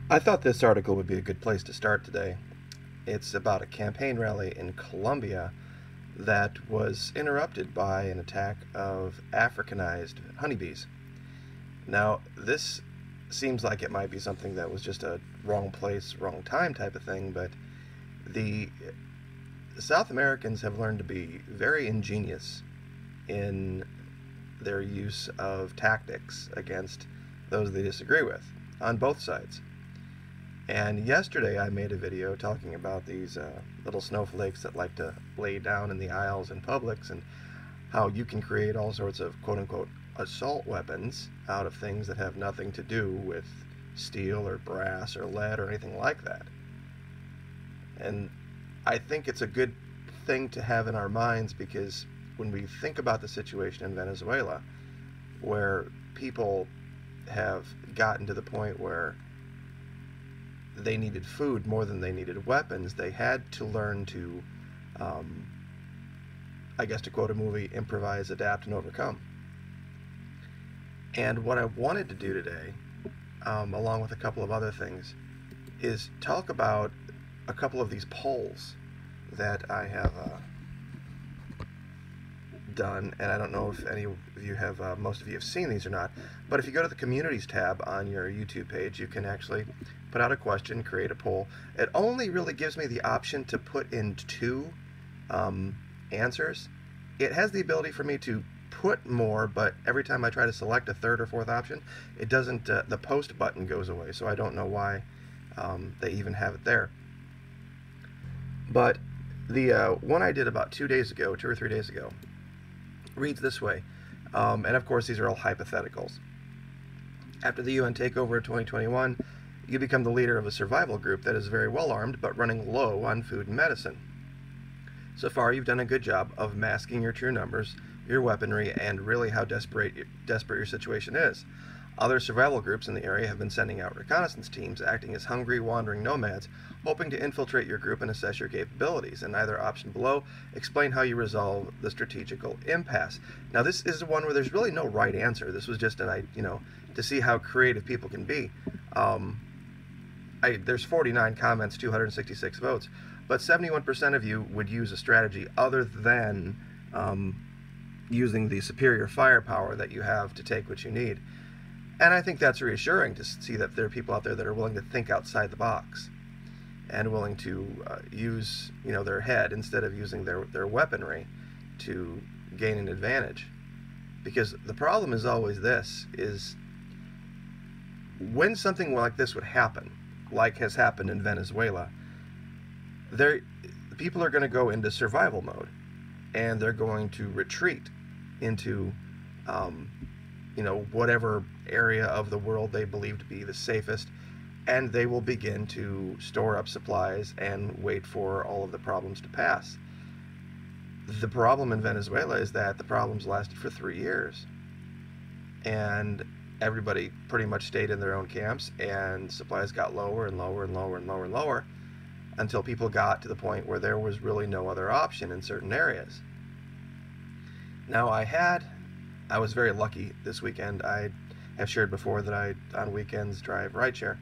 I thought this article would be a good place to start today. It's about a campaign rally in Colombia that was interrupted by an attack of Africanized honeybees. Now, this seems like it might be something that was just a wrong place, wrong time type of thing, but the South Americans have learned to be very ingenious in their use of tactics against those they disagree with on both sides. And yesterday I made a video talking about these little snowflakes that like to lay down in the aisles in Publix, and how you can create all sorts of quote-unquote assault weapons out of things that have nothing to do with steel or brass or lead or anything like that. And I think it's a good thing to have in our minds, because when we think about the situation in Venezuela, where people have gotten to the point where they needed food more than they needed weapons, they had to learn to, I guess to quote a movie, improvise, adapt, and overcome. And what I wanted to do today, along with a couple of other things, is talk about a couple of these polls that I have done, and I don't know if any of you have, most of you have seen these or not, but if you go to the Communities tab on your YouTube page, you can actually put out a question, create a poll. It only really gives me the option to put in two answers. It has the ability for me to put more, but every time I try to select a third or fourth option, it doesn't, the post button goes away, so I don't know why they even have it there. But the one I did about 2 days ago, 2 or 3 days ago, reads this way, and of course these are all hypotheticals. After the UN takeover of 2021, you become the leader of a survival group that is very well armed but running low on food and medicine. So far you've done a good job of masking your true numbers, your weaponry, and really how desperate your situation is. Other survival groups in the area have been sending out reconnaissance teams, acting as hungry, wandering nomads, hoping to infiltrate your group and assess your capabilities. And either option below, explain how you resolve the strategical impasse. Now, this is one where there's really no right answer. This was just to see how creative people can be. There's 49 comments, 266 votes, but 71% of you would use a strategy other than using the superior firepower that you have to take what you need. And I think that's reassuring to see that there are people out there that are willing to think outside the box and willing to use their head instead of using their weaponry to gain an advantage. Because the problem is always this, is when something like this would happen, like has happened in Venezuela, people are going to go into survival mode, and they're going to retreat into whatever area of the world they believe to be the safest, and they will begin to store up supplies and wait for all of the problems to pass. The problem in Venezuela is that the problems lasted for 3 years, and everybody pretty much stayed in their own camps, and supplies got lower and lower and lower and lower and lower until people got to the point where there was really no other option in certain areas. Now, I was very lucky this weekend. I have shared before that I, on weekends, drive rideshare,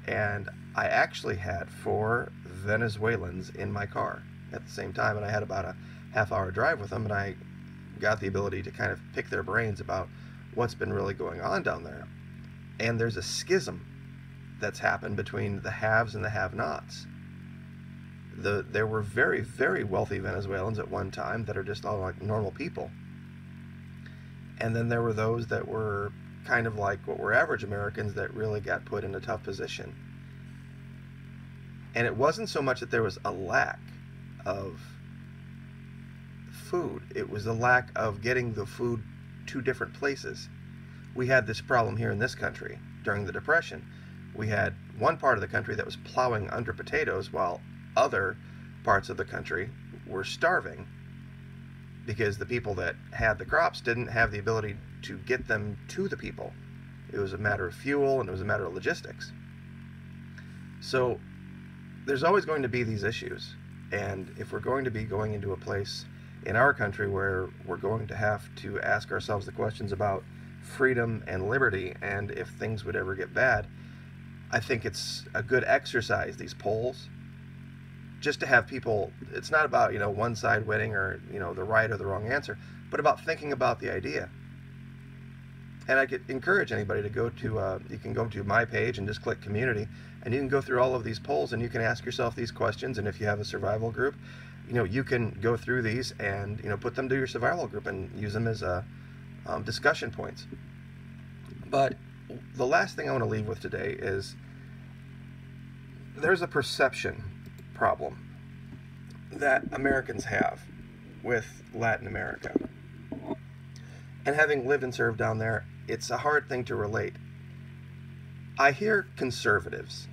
and I actually had 4 Venezuelans in my car at the same time, and I had about a half-hour drive with them, and I got the ability to kind of pick their brains about what's been really going on down there. And there's a schism that's happened between the haves and the have-nots. There were very, very wealthy Venezuelans at one time that are just all like normal people. And then there were those that were kind of like what were average Americans that really got put in a tough position. And it wasn't so much that there was a lack of food, it was a lack of getting the food to different places. We had this problem here in this country during the Depression. We had one part of the country that was plowing under potatoes while other parts of the country were starving, because the people that had the crops didn't have the ability to get them to the people. It was a matter of fuel, and it was a matter of logistics. So there's always going to be these issues, and if we're going to be going into a place in our country where we're going to have to ask ourselves the questions about freedom and liberty, and if things would ever get bad, I think it's a good exercise, these polls, just to have people. It's not about, one side winning or, the right or the wrong answer, but about thinking about the idea. And I could encourage anybody to go to, you can go to my page and just click community, and you can go through all of these polls, and you can ask yourself these questions. And if you have a survival group, you can go through these and, put them to your survival group and use them as discussion points. But the last thing I want to leave with today is there's a perception problem that Americans have with Latin America. And having lived and served down there, it's a hard thing to relate. I hear conservatives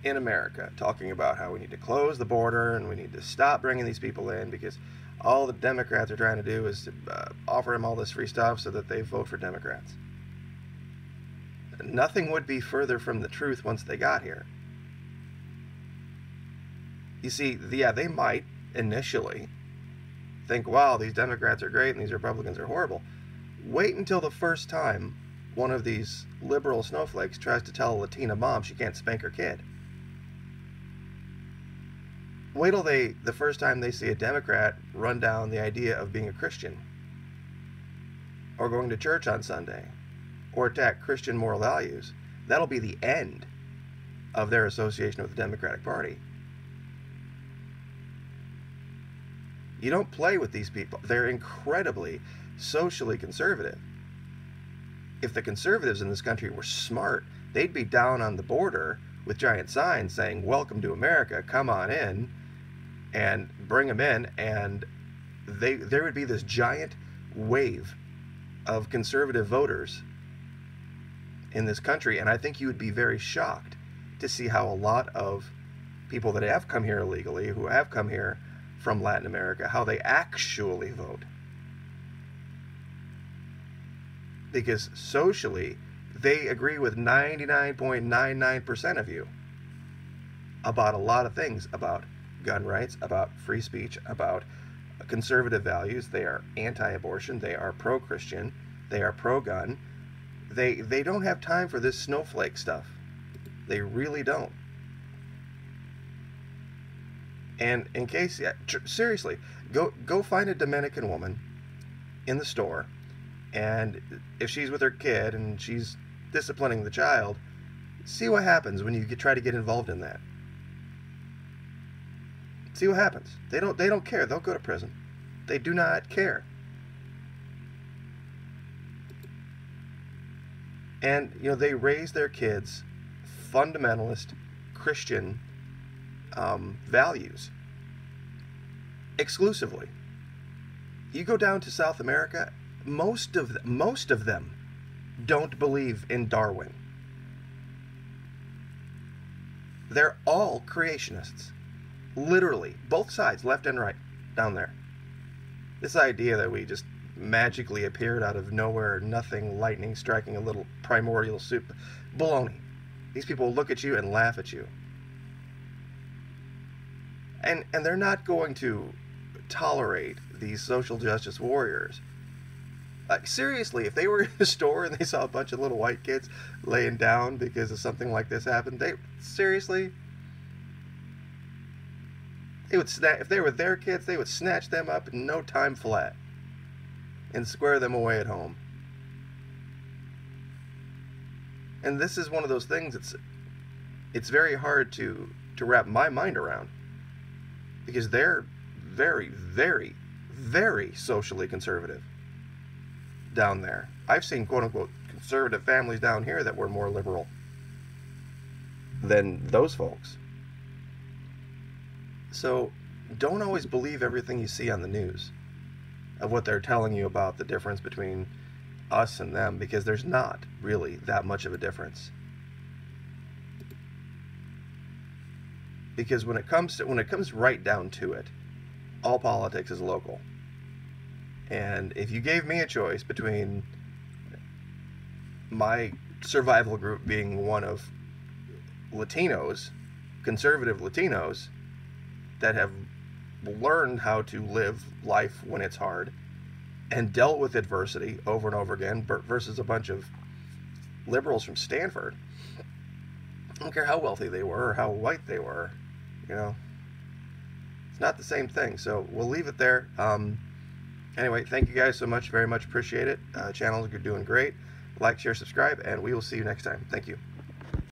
in America talking about how we need to close the border and we need to stop bringing these people in because all the Democrats are trying to do is to offer them all this free stuff so that they vote for Democrats. Nothing would be further from the truth once they got here. You see, they might initially think, wow, these Democrats are great and these Republicans are horrible. Wait until the first time one of these liberal snowflakes tries to tell a Latina mom she can't spank her kid. Wait till the first time they see a Democrat run down the idea of being a Christian, or going to church on Sunday, or attack Christian moral values. That'll be the end of their association with the Democratic Party. You don't play with these people. They're incredibly socially conservative. If the conservatives in this country were smart, they'd be down on the border with giant signs saying, "Welcome to America, come on in," and bring them in, and there would be this giant wave of conservative voters in this country. And I think you would be very shocked to see how a lot of people that have come here illegally, who have come here from Latin America, how they actually vote. Because socially, they agree with 99.99% of you about a lot of things, about gun rights, about free speech, about conservative values. They are anti-abortion, they are pro-Christian, they are pro-gun. They don't have time for this snowflake stuff. They really don't. And in case, seriously, go find a Dominican woman in the store, and if she's with her kid and she's disciplining the child, see what happens when you try to get involved in that. See what happens. They don't care. They'll go to prison. They do not care. And they raise their kids fundamentalist Christian values exclusively. You go down to South America, most of them don't believe in Darwin. They're all creationists, literally, both sides, left and right, down there. This idea that we just magically appeared out of nowhere, nothing, lightning striking a little primordial soup, baloney. These people look at you and laugh at you. And they're not going to tolerate these social justice warriors. Like, seriously, if they were in the store and they saw a bunch of little white kids laying down because of something like this happened, they would if they were their kids, they would snatch them up in no time flat and square them away at home. And this is one of those things it's very hard to wrap my mind around, because they're very, very, very socially conservative down there. I've seen quote-unquote conservative families down here that were more liberal than those folks. So don't always believe everything you see on the news of what they're telling you about the difference between us and them, because there's not really that much of a difference. Because when it comes right down to it, all politics is local. And if you gave me a choice between my survival group being one of Latinos, conservative Latinos, that have learned how to live life when it's hard and dealt with adversity over and over again, versus a bunch of liberals from Stanford, I don't care how wealthy they were or how white they were. You know, it's not the same thing. So we'll leave it there. Anyway, thank you guys so much. Very much appreciate it. Channels are doing great. Like, share, subscribe, and we will see you next time. Thank you.